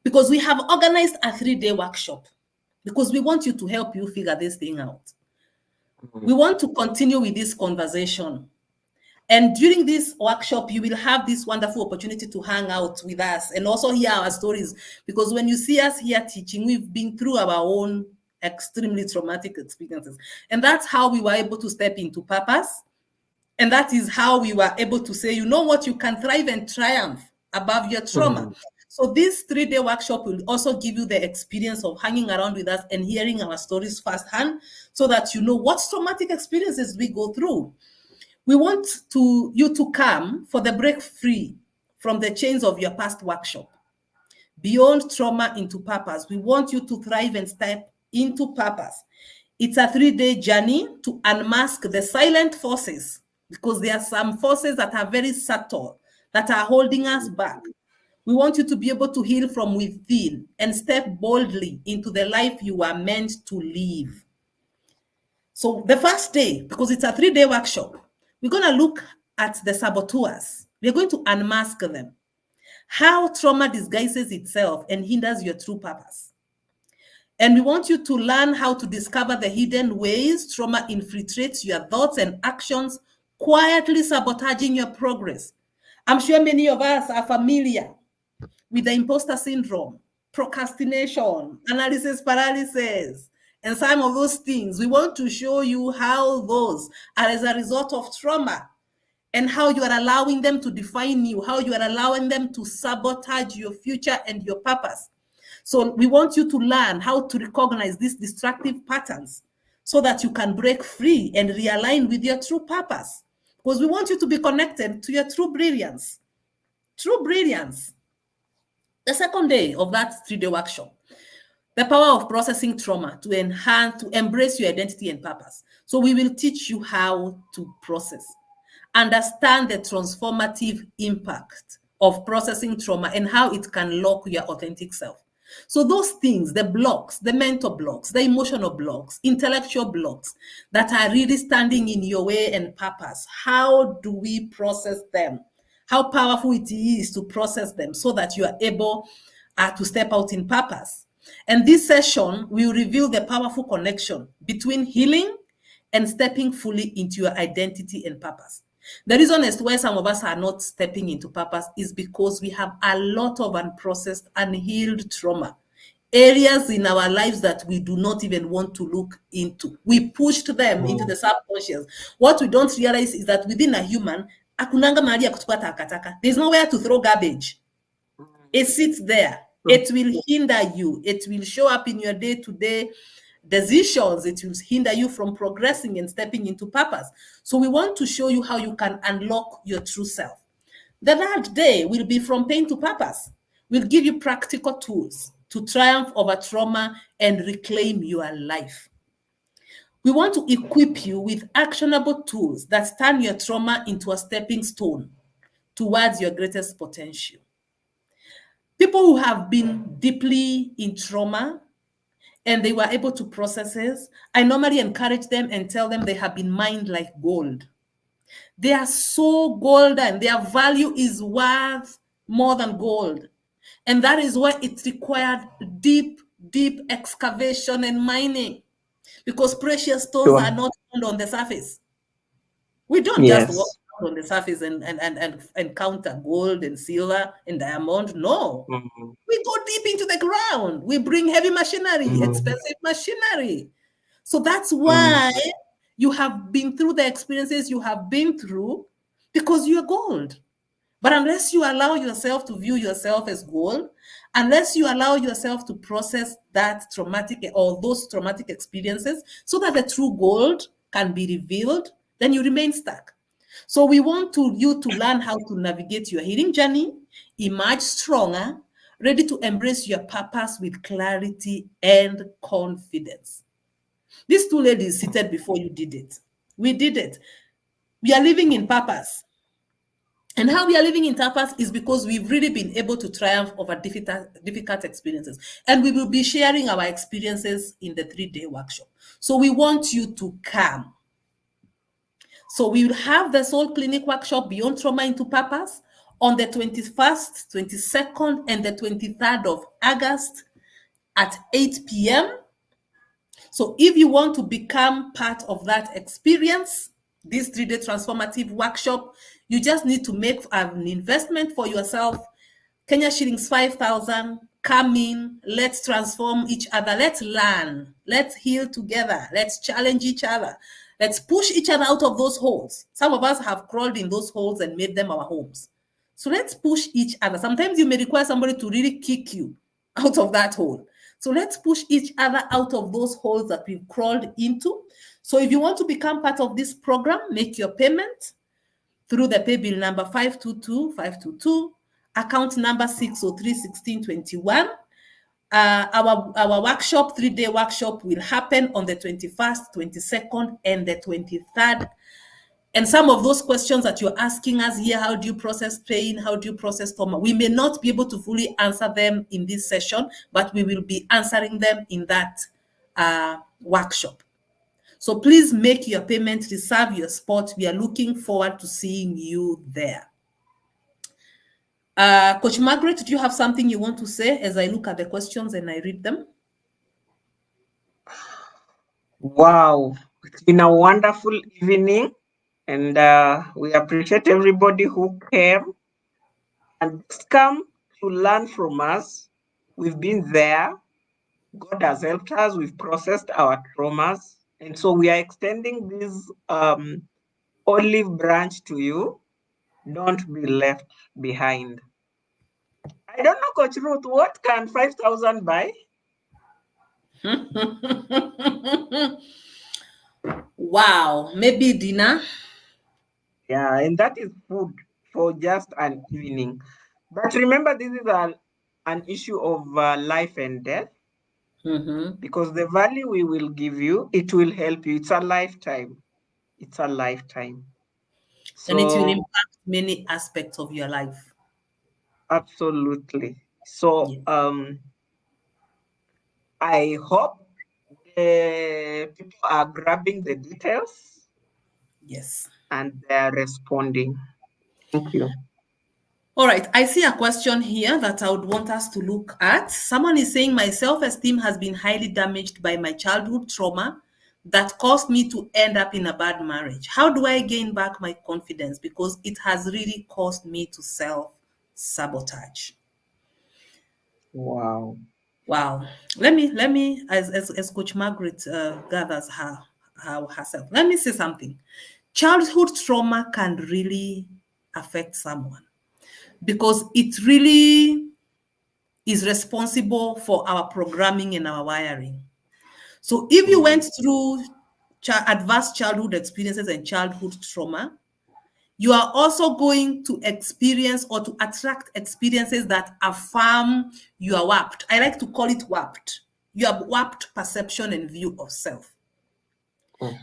because we have organized a 3-day workshop, because we want you to help you figure this thing out. We mm, want to continue with this conversation. And during this workshop, you will have this wonderful opportunity to hang out with us and also hear our stories. Because when you see us here teaching, we've been through our own extremely traumatic experiences. And that's how we were able to step into purpose. And that is how we were able to say, you know what, you can thrive and triumph above your trauma. So this 3-day workshop will also give you the experience of hanging around with us and hearing our stories firsthand, so that you know what traumatic experiences we go through. We want you to come for the break free from the chains of your past workshop. Beyond trauma into purpose. We want you to thrive and step into purpose. It's a 3-day journey to unmask the silent forces, because there are some forces that are very subtle, that are holding us back. We want you to be able to heal from within and step boldly into the life you are meant to live. So the first day, because it's a 3-day workshop, we're going to look at the saboteurs. We're going to unmask them. How trauma disguises itself and hinders your true purpose. And we want you to learn how to discover the hidden ways trauma infiltrates your thoughts and actions, quietly sabotaging your progress. I'm sure many of us are familiar with the imposter syndrome, procrastination, analysis paralysis, and some of those things. We want to show you how those are as a result of trauma, and how you are allowing them to define you, how you are allowing them to sabotage your future and your purpose. So we want you to learn how to recognize these destructive patterns, so that you can break free and realign with your true purpose. Because we want you to be connected to your true brilliance. True brilliance. The second day of that 3-day workshop, the power of processing trauma to embrace your identity and purpose. So we will teach you how to process, understand the transformative impact of processing trauma and how it can lock your authentic self. So those things, the blocks, the mental blocks, the emotional blocks, intellectual blocks that are really standing in your way and purpose, how do we process them? How powerful it is to process them, so that you are able to step out in purpose. And this session will reveal the powerful connection between healing and stepping fully into your identity and purpose. The reason as to why some of us are not stepping into purpose is because we have a lot of unprocessed, unhealed trauma. Areas in our lives that we do not even want to look into. We pushed them into the subconscious. What we don't realize is that within a human, akunanga mahali ya kutupa takataka. There's nowhere to throw garbage. It sits there. It will hinder you. It will show up in your day-to-day decisions. It will hinder you from progressing and stepping into purpose. So we want to show you how you can unlock your true self. The third day will be from pain to purpose. We'll give you practical tools to triumph over trauma and reclaim your life. We want to equip you with actionable tools that turn your trauma into a stepping stone towards your greatest potential. People who have been deeply in trauma and they were able to process it, I normally encourage them and tell them they have been mined like gold. They are so golden. Their value is worth more than gold. And that is why it required deep, deep excavation and mining, because precious stones are not found on the surface. We don't just walk on the surface and encounter gold and silver and diamond. No. We go deep into the ground. We bring heavy machinery, expensive machinery. So that's why you have been through the experiences you have been through, because you're gold. But unless you allow yourself to view yourself as gold, unless you allow yourself to process that traumatic or those traumatic experiences so that the true gold can be revealed, then you remain stuck. So we want you to learn how to navigate your healing journey, emerge stronger, ready to embrace your purpose with clarity and confidence. These two ladies seated before you did it. We did it. We are living in purpose. And how we are living in purpose is because we've really been able to triumph over difficult experiences. And we will be sharing our experiences in the 3-day workshop. So we want you to come. So we will have the Soul Clinic workshop Beyond Trauma into Purpose on the 21st, 22nd, and the 23rd of August at 8 p.m. So if you want to become part of that experience, this 3-day transformative workshop, you just need to make an investment for yourself, Kenya shillings 5,000, come in, let's transform each other, let's learn, let's heal together, let's challenge each other, let's push each other out of those holes. Some of us have crawled in those holes and made them our homes. So let's push each other. Sometimes you may require somebody to really kick you out of that hole. So let's push each other out of those holes that we've crawled into. So if you want to become part of this program, make your payment through the pay bill number 522522, account number 6031621. Our workshop, 3-day workshop, will happen on the 21st, 22nd, and the 23rd. And some of those questions that you're asking us here, how do you process pain? How do you process trauma? We may not be able to fully answer them in this session, but we will be answering them in that workshop. So please make your payment, reserve your spot. We are looking forward to seeing you there. Coach Margaret, do you have something you want to say as I look at the questions and I read them? Wow, it's been a wonderful evening, and we appreciate everybody who came and come to learn from us. We've been there. God has helped us. We've processed our traumas, and so we are extending this olive branch to you. Don't be left behind. I don't know, Coach Ruth, what can 5,000 buy? Wow, maybe dinner. Yeah, and that is food for just an evening. But remember, this is an issue of life and death, because the value we will give you, it will help you. It's a lifetime. It's a lifetime. And it will So, impact many aspects of your life. absolutely. So, Yeah. I hope people are grabbing the details Yes. and they're responding. Thank you. All right, I see a question here that I would want us to look at. Someone is saying, my self-esteem has been highly damaged by my childhood trauma that caused me to end up in a bad marriage. How do I gain back my confidence? Because it has really caused me to self-sabotage. Wow. Wow. Let me, as Coach Margaret gathers herself, let me say something. Childhood trauma can really affect someone because it really is responsible for our programming and our wiring. So if you went through adverse childhood experiences and childhood trauma, you are also going to experience or to attract experiences that affirm your warped. I like to call it warped. You have warped perception and view of self.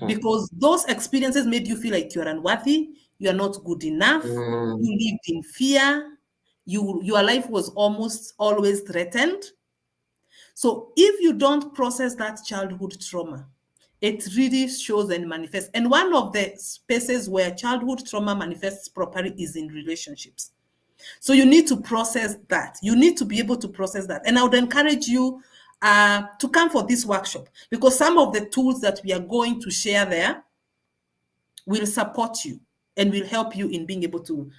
Because those experiences made you feel like you're unworthy, you are not good enough, you lived in fear, your life was almost always threatened. So if you don't process that childhood trauma, it really shows and manifests. And one of the spaces where childhood trauma manifests properly is in relationships. So you need to process that. You need to be able to process that. And I would encourage you to come for this workshop because some of the tools that we are going to share there will support you and will help you in being able to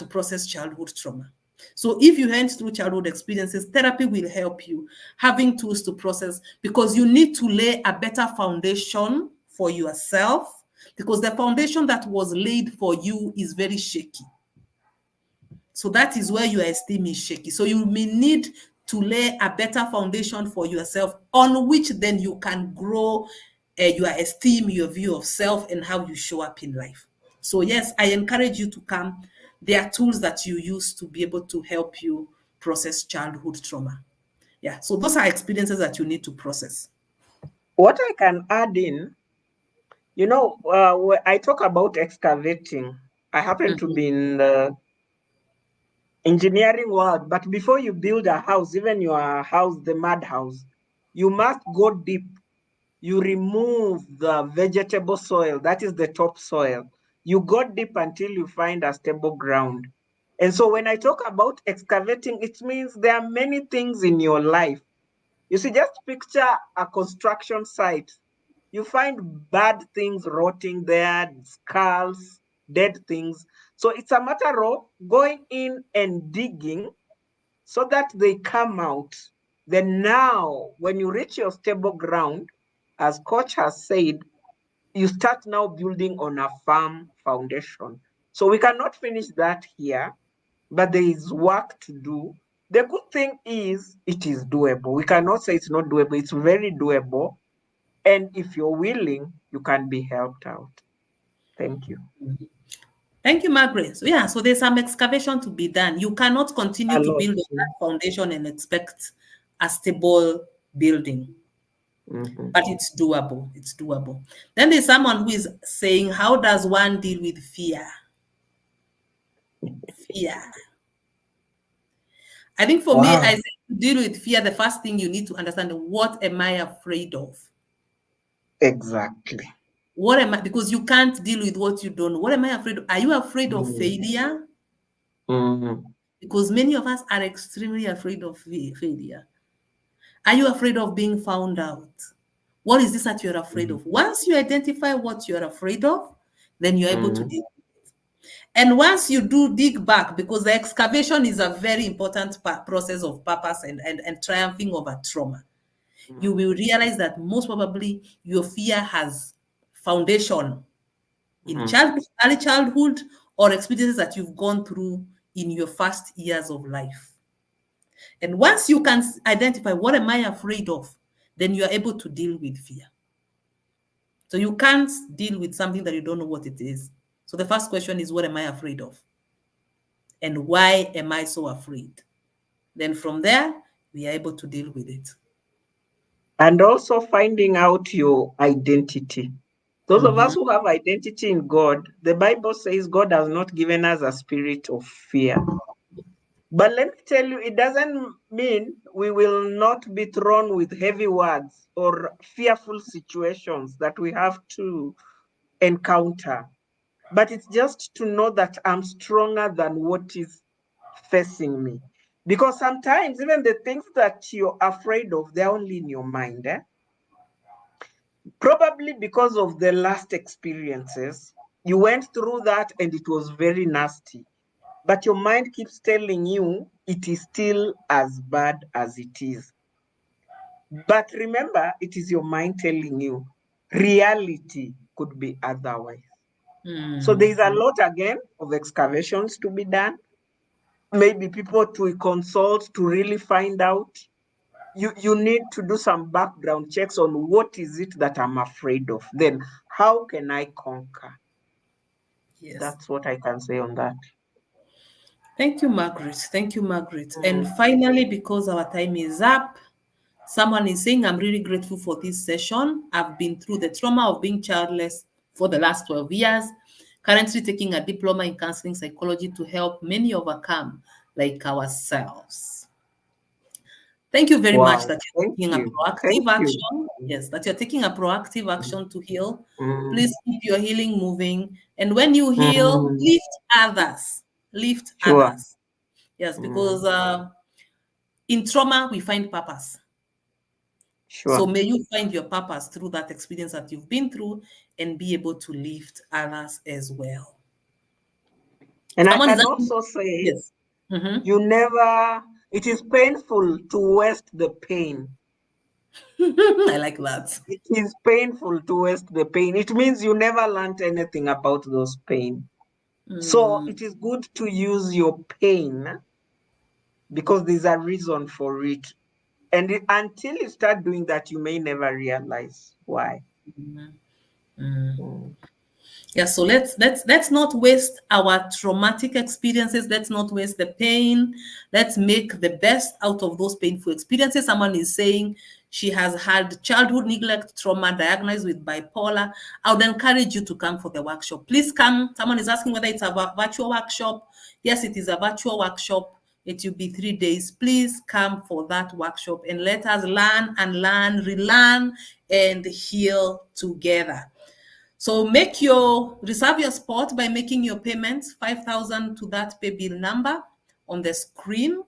process childhood trauma. So if you went through childhood experiences, therapy will help you having tools to process because you need to lay a better foundation for yourself because the foundation that was laid for you is very shaky. So that is where your esteem is shaky. So you may need to lay a better foundation for yourself on which then you can grow your esteem, your view of self, and how you show up in life. So yes, I encourage you to come. There are tools that you use to be able to help you process childhood trauma. Yeah, so those are experiences that you need to process. What I can add in, when I talk about excavating. I happen to be in the engineering world, but before you build a house, even your house, the mud house, you must go deep. You remove the vegetable soil, that is the top soil. You go deep until you find a stable ground. And so when I talk about excavating, it means there are many things in your life. You see, just picture a construction site. You find bad things rotting there, skulls, dead things. So it's a matter of going in and digging so that they come out. Then now, when you reach your stable ground, as coach has said, you start now building on a firm foundation. So we cannot finish that here, but there is work to do. The good thing is it is doable. We cannot say it's not doable. It's very doable. And if you're willing, you can be helped out. Thank you. Thank you, Margaret. So yeah, so there's some excavation to be done. You cannot continue A to lot. build on that foundation and expect a stable building, Mm-hmm. but it's doable. It's doable. Then there's someone who is saying, how does one deal with fear? Fear. I think for me, I Wow. say to deal with fear, the first thing you need to understand, what am I afraid of? Exactly. What am I, because you can't deal with what you don't know. What am I afraid of? Are you afraid of Mm. failure? Mm. Because many of us are extremely afraid of failure. Are you afraid of being found out? What is this that you're afraid Mm. of? Once you identify what you're afraid of, then you're able to Mm. deal. And once you do dig back, because the excavation is a very important process of purpose and triumphing over trauma, you will realize that most probably your fear has foundation in Mm. early childhood or experiences that you've gone through in your first years of life. And once you can identify what am I afraid of, then you are able to deal with fear. So you can't deal with something that you don't know what it is. So the first question is, what am I afraid of? And why am I so afraid? Then from there, we are able to deal with it. And also finding out your identity. Those of us Mhm. who have identity in God, the Bible says God has not given us a spirit of fear. But let me tell you, it doesn't mean we will not be thrown with heavy words or fearful situations that we have to encounter. But it's just to know that I'm stronger than what is facing me. Because sometimes even the things that you're afraid of, they're only in your mind. Probably because of the last experiences. You went through that and it was very nasty. But your mind keeps telling you it is still as bad as it is. But remember, it is your mind telling you reality could be otherwise. So there is a lot again of excavations to be done. Maybe people to consult to really find out. You need to do some background checks on what is it that I'm afraid of. Then how can I conquer? Yes. That's what I can say on that. Thank you, Margaret. Thank you, Margaret. And Mm. finally, because our time is up, someone is saying, I'm really grateful for this session. I've been through the trauma of being childless for the last 12 years, currently taking a diploma in counseling psychology to help many overcome like ourselves. Thank you very much Wow. that you're Thank taking a you. proactive Thank you. action. Yes, that you're taking a proactive action to heal. Mm. Please keep your healing moving. And when you heal, Mm. lift others. Lift Sure. others. Yes, because Mm. in trauma, we find purpose. So Sure. may you find your purpose through that experience that you've been through and be able to lift others as well. And I Someone is can asking, also say, yes. Mhm. you never, it is painful to waste the pain. I like that. It is painful to waste the pain. It means you never learned anything about those pain. So Mm, it is good to use your pain because there's a reason for it. And until you start doing that, you may never realize why. mm, mm. Mm. Yeah, so let's not waste our traumatic experiences. Let's not waste the pain. Let's make the best out of those painful experiences. Someone is saying she has had childhood neglect trauma diagnosed with bipolar. I would encourage you to come for the workshop. Please come. Someone is asking whether it's a virtual workshop. Yes, it is a virtual workshop. It will be 3 days. Please come for that workshop and let us learn and learn, relearn, and heal together. So reserve your spot by making your payments, 5,000 to that pay bill number on the screen.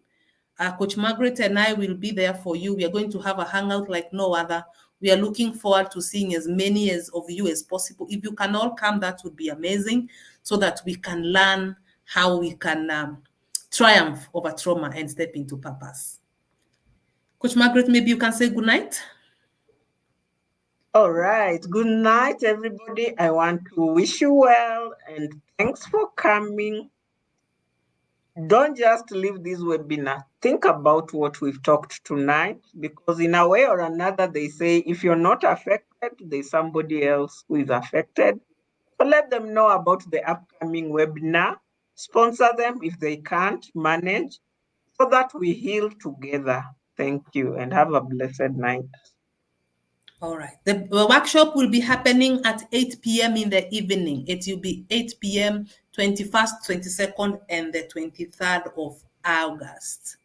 Coach Margaret and I will be there for you. We are going to have a hangout like no other. We are looking forward to seeing as many of you as possible. If you can all come, that would be amazing, so that we can learn how we can triumph over trauma and step into purpose. Coach Margaret, maybe you can say good night. All right. Good night, everybody. I want to wish you well and thanks for coming. Don't just leave this webinar. Think about what we've talked tonight, because in a way or another, they say if you're not affected, there's somebody else who is affected. So let them know about the upcoming webinar. Sponsor them if they can't manage, so that we heal together. Thank you and have a blessed night. All right. The workshop will be happening at 8 p.m. in the evening. It will be 8 p.m., 21st, 22nd, and the 23rd of August.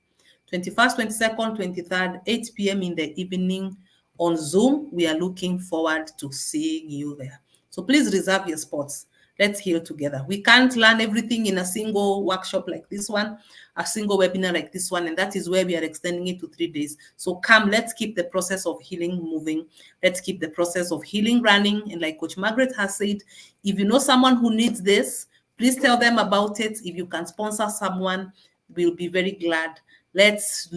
21st, 22nd, 23rd, 8 p.m. in the evening on Zoom. We are looking forward to seeing you there. So please reserve your spots. Let's heal together. We can't learn everything in a single workshop like this one, a single webinar like this one, and that is where we are extending it to 3 days. So come, let's keep the process of healing moving. Let's keep the process of healing running. And like Coach Margaret has said, if you know someone who needs this, please tell them about it. If you can sponsor someone, we'll be very glad. Let's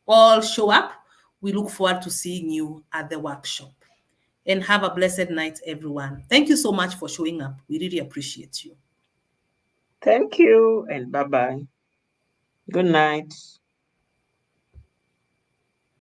all show up. We look forward to seeing you at the workshop. And have a blessed night, everyone. Thank you so much for showing up. We really appreciate you. Thank you and bye-bye. Good night.